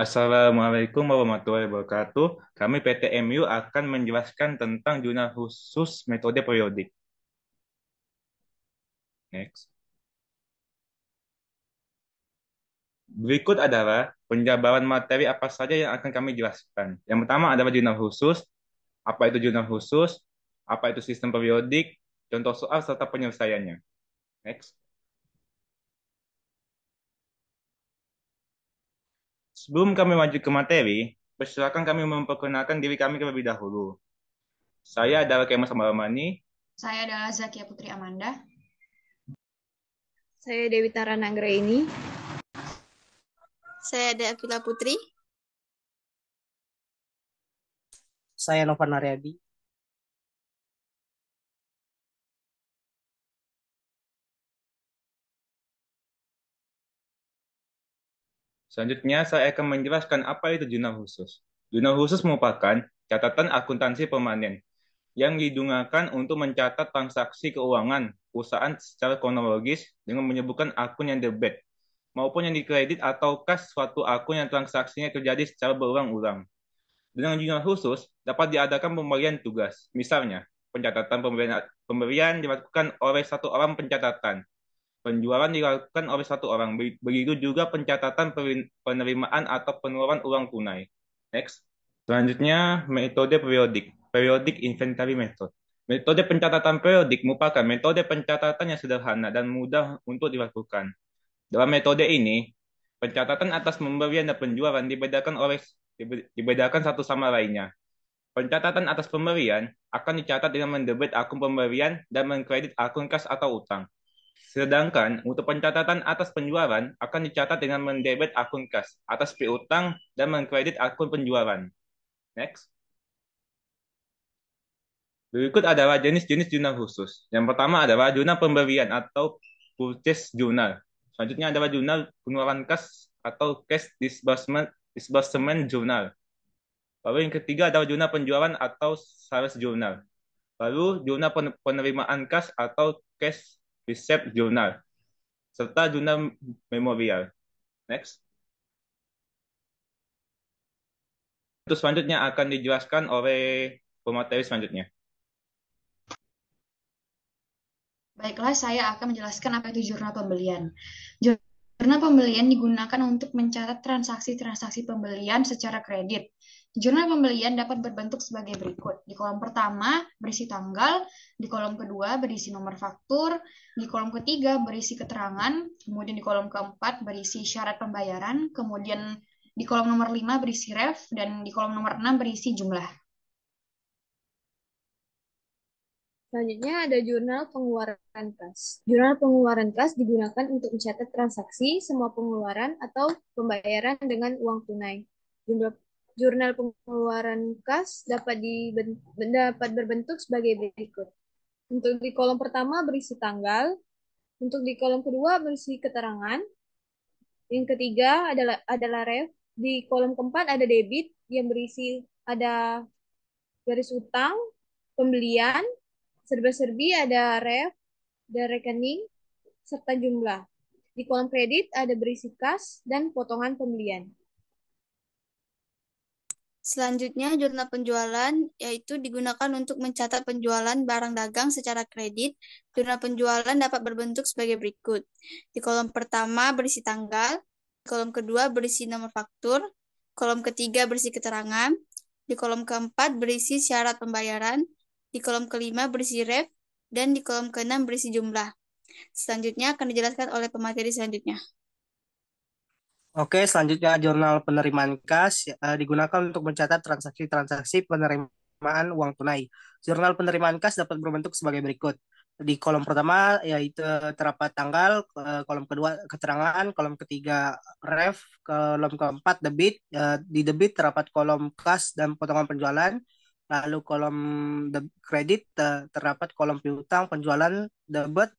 Assalamualaikum warahmatullahi wabarakatuh. Kami PT MU akan menjelaskan tentang jurnal khusus metode periodik. Next. Berikut adalah penjabaran materi apa saja yang akan kami jelaskan. Yang pertama adalah jurnal khusus, apa itu jurnal khusus, apa itu sistem periodik, contoh soal serta penyelesaiannya. Next. Sebelum kami maju ke materi, persilakan kami memperkenalkan diri kami terlebih dahulu. Saya adalah Kemas Samaramani. Saya adalah Zakia Putri Amanda. Saya Dewi Tarana Anggraini. Saya ada Akila Putri. Saya Nova Naryadi. Selanjutnya, saya akan menjelaskan apa itu jurnal khusus. Jurnal khusus merupakan catatan akuntansi permanen yang digunakan untuk mencatat transaksi keuangan perusahaan secara kronologis dengan menyebutkan akun yang debit maupun yang dikredit atau kas suatu akun yang transaksinya terjadi secara berulang-ulang. Dengan jurnal khusus dapat diadakan pemberian tugas. Misalnya, pencatatan pemberian dilakukan oleh satu orang pencatatan. Penjualan dilakukan oleh satu orang. Begitu juga pencatatan penerimaan atau pengeluaran uang tunai. Next. Selanjutnya, metode periodik. Periodic Inventory Method. Metode pencatatan periodik merupakan metode pencatatan yang sederhana dan mudah untuk dilakukan. Dalam metode ini, pencatatan atas pembelian dan penjualan dibedakan satu sama lainnya. Pencatatan atas pemberian akan dicatat dengan mendebit akun pemberian dan mengkredit akun kas atau utang. Sedangkan untuk pencatatan atas penjualan akan dicatat dengan mendebit akun kas atas piutang dan mengkredit akun penjualan. Next. Berikut adalah jenis-jenis jurnal khusus. Yang pertama adalah jurnal pemberian atau purchase journal. Selanjutnya adalah jurnal pengeluaran kas atau cash disbursement journal. Lalu yang ketiga adalah jurnal penjualan atau sales journal. Lalu jurnal penerimaan kas atau cash receipt journal. Serta jurnal memorial. Next. Itu selanjutnya akan dijelaskan oleh pemateri selanjutnya. Baiklah, saya akan menjelaskan apa itu jurnal pembelian. Jurnal pembelian digunakan untuk mencatat transaksi-transaksi pembelian secara kredit. Jurnal pembelian dapat berbentuk sebagai berikut. Di kolom pertama berisi tanggal, di kolom kedua berisi nomor faktur, di kolom ketiga berisi keterangan, kemudian di kolom keempat berisi syarat pembayaran, kemudian di kolom nomor 5 berisi ref, dan di kolom nomor 6 berisi jumlah. Selanjutnya ada jurnal pengeluaran kas. Jurnal pengeluaran kas digunakan untuk mencatat transaksi, semua pengeluaran atau pembayaran dengan uang tunai. Jurnal pengeluaran kas dapat berbentuk sebagai berikut. Untuk di kolom pertama berisi tanggal, untuk di kolom kedua berisi keterangan, yang ketiga adalah ref, di kolom keempat ada debit yang berisi ada garis utang, pembelian, serba-serbi ada ref, dan rekening, serta jumlah. Di kolom kredit ada berisi kas dan potongan pembelian. Selanjutnya, jurnal penjualan yaitu digunakan untuk mencatat penjualan barang dagang secara kredit. Jurnal penjualan dapat berbentuk sebagai berikut. Di kolom pertama berisi tanggal, di kolom kedua berisi nomor faktur, kolom ketiga berisi keterangan, di kolom keempat berisi syarat pembayaran, di kolom kelima berisi ref, dan di kolom keenam berisi jumlah. Selanjutnya akan dijelaskan oleh pemateri selanjutnya. Oke, selanjutnya jurnal penerimaan kas digunakan untuk mencatat transaksi-transaksi penerimaan uang tunai. Jurnal penerimaan kas dapat berbentuk sebagai berikut. Di kolom pertama yaitu terdapat tanggal, kolom kedua keterangan, kolom ketiga ref, kolom keempat debit. Di debit terdapat kolom kas dan potongan penjualan. Lalu kolom kredit terdapat kolom piutang, penjualan, debit.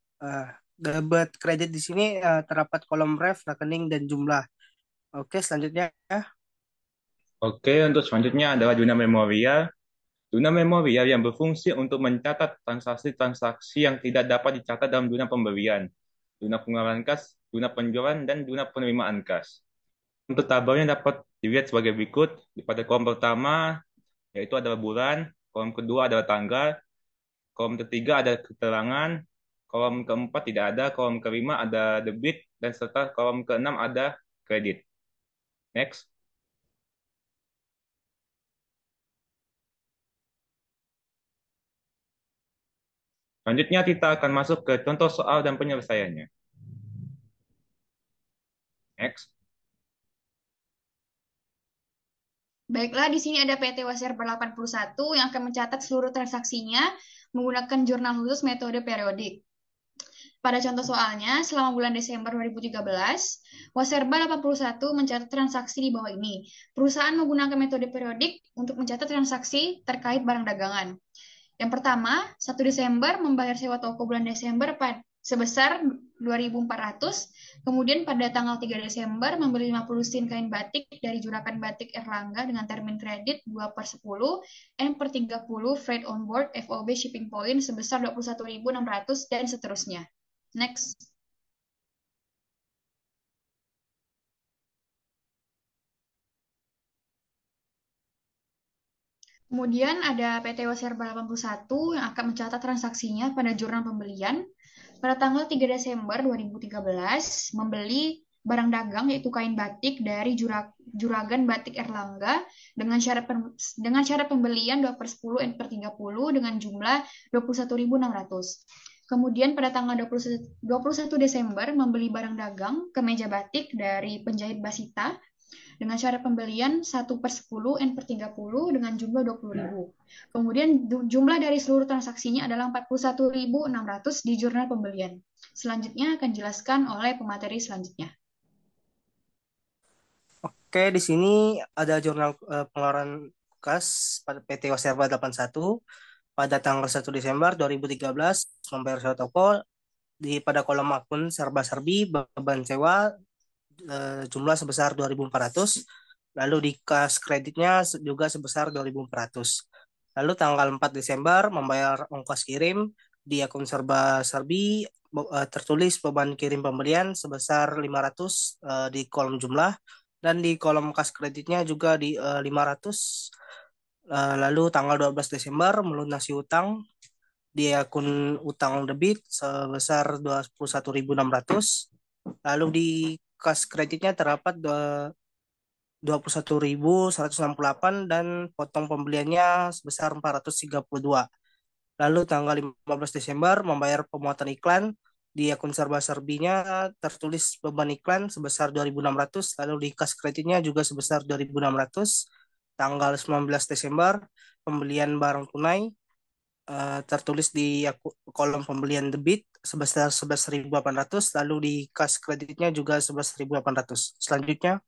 Debit kredit di sini terdapat kolom ref, rekening, dan jumlah. Oke, selanjutnya. Oke, untuk selanjutnya adalah jurnal memorial. Jurnal memorial yang berfungsi untuk mencatat transaksi-transaksi yang tidak dapat dicatat dalam jurnal pembelian, jurnal pengeluaran kas, jurnal penjualan, dan jurnal penerimaan kas. Untuk tabelnya dapat dilihat sebagai berikut. Pada kolom pertama, yaitu adalah bulan, kolom kedua adalah tanggal, kolom ketiga ada keterangan, kolom keempat tidak ada, kolom kelima ada debit, dan serta kolom keenam ada kredit. Next. Selanjutnya kita akan masuk ke contoh soal dan penyelesaiannya. Next. Baiklah, di sini ada PT Waserba 81 yang akan mencatat seluruh transaksinya menggunakan jurnal khusus metode periodik. Pada contoh soalnya, selama bulan Desember 2013, Waserba 81 mencatat transaksi di bawah ini. Perusahaan menggunakan metode periodik untuk mencatat transaksi terkait barang dagangan. Yang pertama, 1 Desember membayar sewa toko bulan Desember sebesar 2.400. Kemudian pada tanggal 3 Desember membeli 50 sin kain batik dari Juragan Batik Erlangga dengan termin kredit 2/10 N/30 freight on board FOB shipping point sebesar 21.600 dan seterusnya. Next. Kemudian ada PT Waserba 81 yang akan mencatat transaksinya pada jurnal pembelian pada tanggal 3 Desember 2013 membeli barang dagang yaitu kain batik dari Juragan Batik Erlangga dengan syarat pembelian 2/10 N/30 dengan jumlah 21.600. Kemudian pada tanggal 21 Desember membeli barang dagang kemeja batik dari penjahit Basita dengan syarat pembelian 1/10 N/30 dengan jumlah 20.000. Kemudian jumlah dari seluruh transaksinya adalah 41.600 di jurnal pembelian. Selanjutnya akan dijelaskan oleh pemateri selanjutnya. Oke, di sini ada jurnal pengeluaran kas pada PT Waserba 81 pada tanggal 1 Desember 2013 membayar sewa toko pada kolom akun serba-serbi beban sewa jumlah sebesar 2.400, lalu di kas kreditnya juga sebesar 2.400. Lalu tanggal 4 Desember membayar ongkos kirim di akun serba-serbi tertulis beban kirim pembelian sebesar 500 di kolom jumlah dan di kolom kas kreditnya juga di 500. Lalu tanggal 12 Desember melunasi utang di akun utang debit sebesar 21.600. Lalu di kas kreditnya terdapat 21.168 dan potong pembeliannya sebesar 432. Lalu tanggal 15 Desember membayar pemuatan iklan di akun serba-serbinya tertulis beban iklan sebesar 2.600, lalu di kas kreditnya juga sebesar 2.600. Tanggal 19 Desember pembelian barang tunai tertulis di kolom pembelian debit sebesar 11.800, lalu di kas kreditnya juga 11.800. Selanjutnya,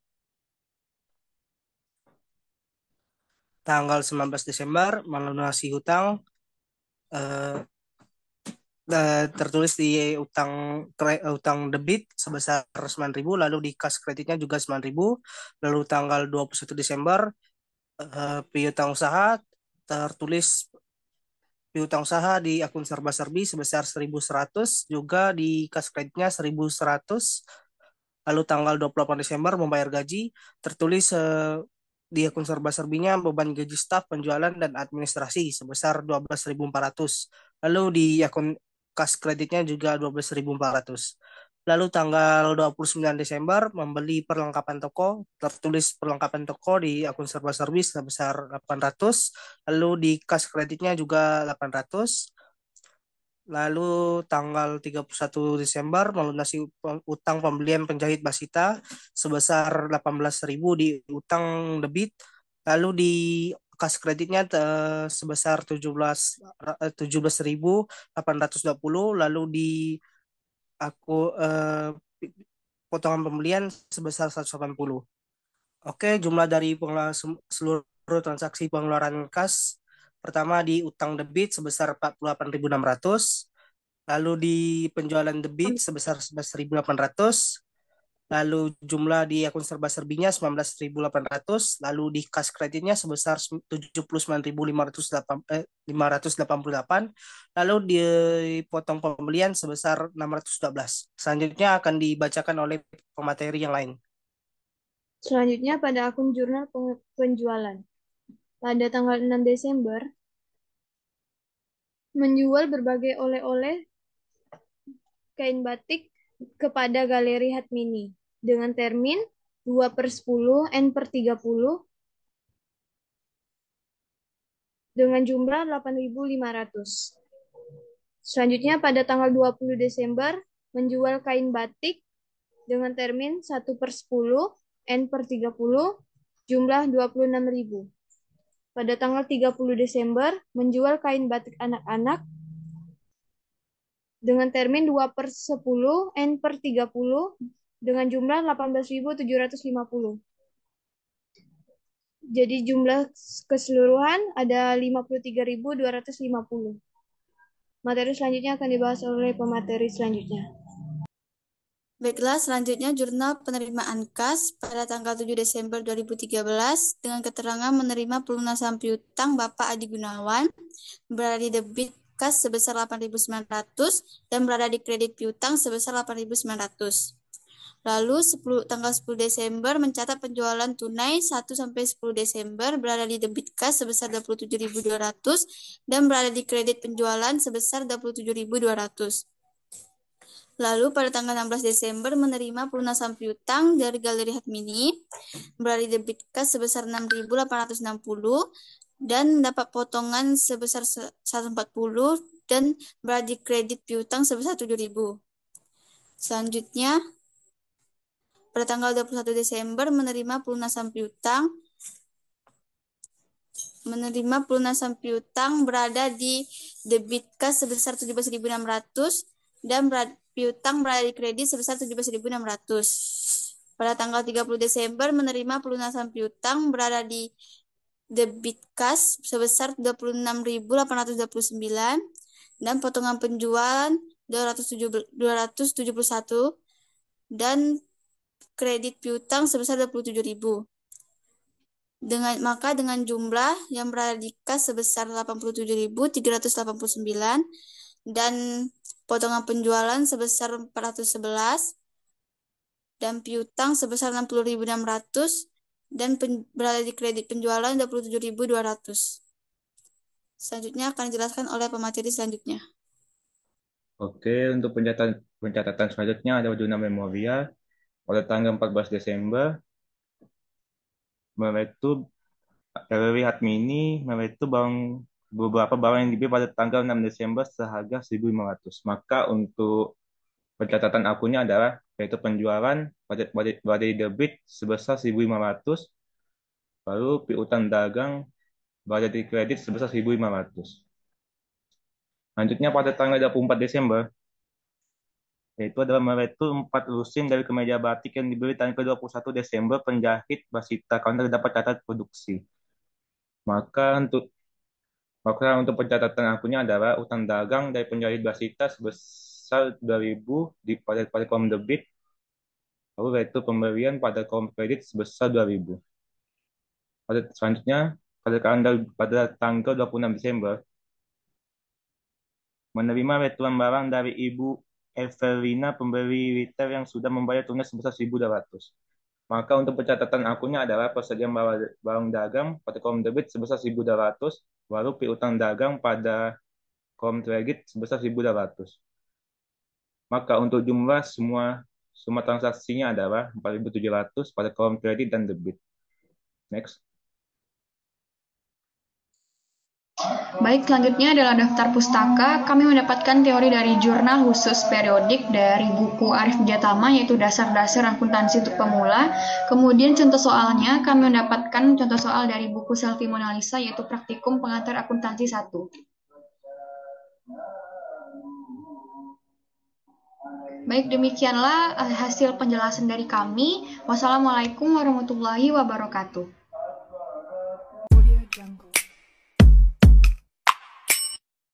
tanggal 19 Desember melunasi hutang tertulis di utang debit sebesar 9.000, lalu di kas kreditnya juga 9.000. Lalu tanggal 21 Desember piutang usaha tertulis piutang usaha di akun serba-serbi sebesar 1.100, juga di kas kreditnya 1.100. Lalu tanggal 28 Desember membayar gaji tertulis di akun serba-serbinya beban gaji staf, penjualan, dan administrasi sebesar 12.400. Lalu di akun kas kreditnya juga 12.400. Lalu tanggal 29 Desember membeli perlengkapan toko, tertulis perlengkapan toko di akun serba-serbi sebesar 800. Lalu di kas kreditnya juga 800. Lalu tanggal 31 Desember melunasi utang pembelian penjahit Basita sebesar 18.000 di utang debit. Lalu di kas kreditnya sebesar 17.820. Lalu di aku potongan pembelian sebesar 180. Oke, jumlah dari seluruh transaksi pengeluaran kas pertama di utang debit sebesar 48.600, lalu di penjualan debit sebesar 11.800, lalu jumlah di akun serba-serbinya 19.800, lalu di kas kreditnya sebesar 79.588, lalu dipotong pembelian sebesar 612. Selanjutnya akan dibacakan oleh pemateri yang lain. Selanjutnya pada akun jurnal penjualan. Pada tanggal 6 Desember, menjual berbagai oleh-oleh kain batik kepada Galeri Hatmini dengan termin 2/10 N/30 dengan jumlah 8.500. Selanjutnya pada tanggal 20 Desember menjual kain batik dengan termin 1/10 N/30 jumlah 26.000. Pada tanggal 30 Desember menjual kain batik anak-anak dengan termin 2/10 N/30 dengan jumlah 18.750. Jadi jumlah keseluruhan ada 53.250. Materi selanjutnya akan dibahas oleh pemateri selanjutnya. Baiklah, selanjutnya jurnal penerimaan kas pada tanggal 7 Desember 2013 dengan keterangan menerima pelunasan piutang Bapak Adi Gunawan berada di debit kas sebesar 8.900 dan berada di kredit piutang sebesar 8.900. Lalu tanggal 10 Desember mencatat penjualan tunai 1-10 Desember berada di debit kas sebesar 27.200 dan berada di kredit penjualan sebesar 27.200. Lalu pada tanggal 16 Desember menerima pelunasan piutang dari Galeri Hatmini berada di debit kas sebesar 6.860 dan mendapat potongan sebesar 140 dan berada di kredit piutang sebesar 7.000. Selanjutnya pada tanggal 21 Desember menerima pelunasan piutang berada di debit kas sebesar 17.600 dan piutang berada di kredit sebesar 17.600. Pada tanggal 30 Desember menerima pelunasan piutang berada di debit kas sebesar 26.829 dan potongan penjualan 271 dan kredit piutang sebesar 27.000. Dengan jumlah yang berada di kas sebesar 87.389 dan potongan penjualan sebesar 411 dan piutang sebesar 60.600 dan berada di kredit penjualan 27.200. Selanjutnya akan dijelaskan oleh pemateri selanjutnya. Oke, untuk pencatatan selanjutnya ada jurnal memorial pada tanggal 14 Desember itu Galeri Hatmini itu beberapa barang yang dibeli pada tanggal 6 Desember seharga 1.500. Maka untuk pencatatan akunnya adalah yaitu penjualan pada debit sebesar 1.500, lalu piutang dagang pada di kredit sebesar 1.500. Selanjutnya pada tanggal 24 Desember yaitu adalah itu 4 lusin dari kemeja batik yang dibeli tanggal 21 Desember penjahit Basita karena terdapat catat produksi. Maka untuk pencatatan akunnya adalah utang dagang dari penjahit Basita sebesar 2.000 pada kolom debit, lalu yaitu pembelian pada kolom kredit sebesar 2.000. Selanjutnya pada tanggal 26 Desember menerima retuan barang dari Ibu Evelina pembeli retail yang sudah membayar tunai sebesar 1.200. Maka untuk pencatatan akunnya adalah persediaan barang dagang pada kolom debit sebesar 1.200, baru piutang dagang pada kolom kredit sebesar 1.200. Maka untuk jumlah semua transaksinya adalah 4.700 pada kolom kredit dan debit. Next. Baik, selanjutnya adalah daftar pustaka. Kami mendapatkan teori dari jurnal khusus periodik dari buku Arif Jatama, yaitu dasar-dasar akuntansi untuk pemula. Kemudian contoh soalnya, kami mendapatkan contoh soal dari buku Selfie Mona Lisa, yaitu praktikum pengantar akuntansi 1. Baik, demikianlah hasil penjelasan dari kami. Wassalamualaikum warahmatullahi wabarakatuh.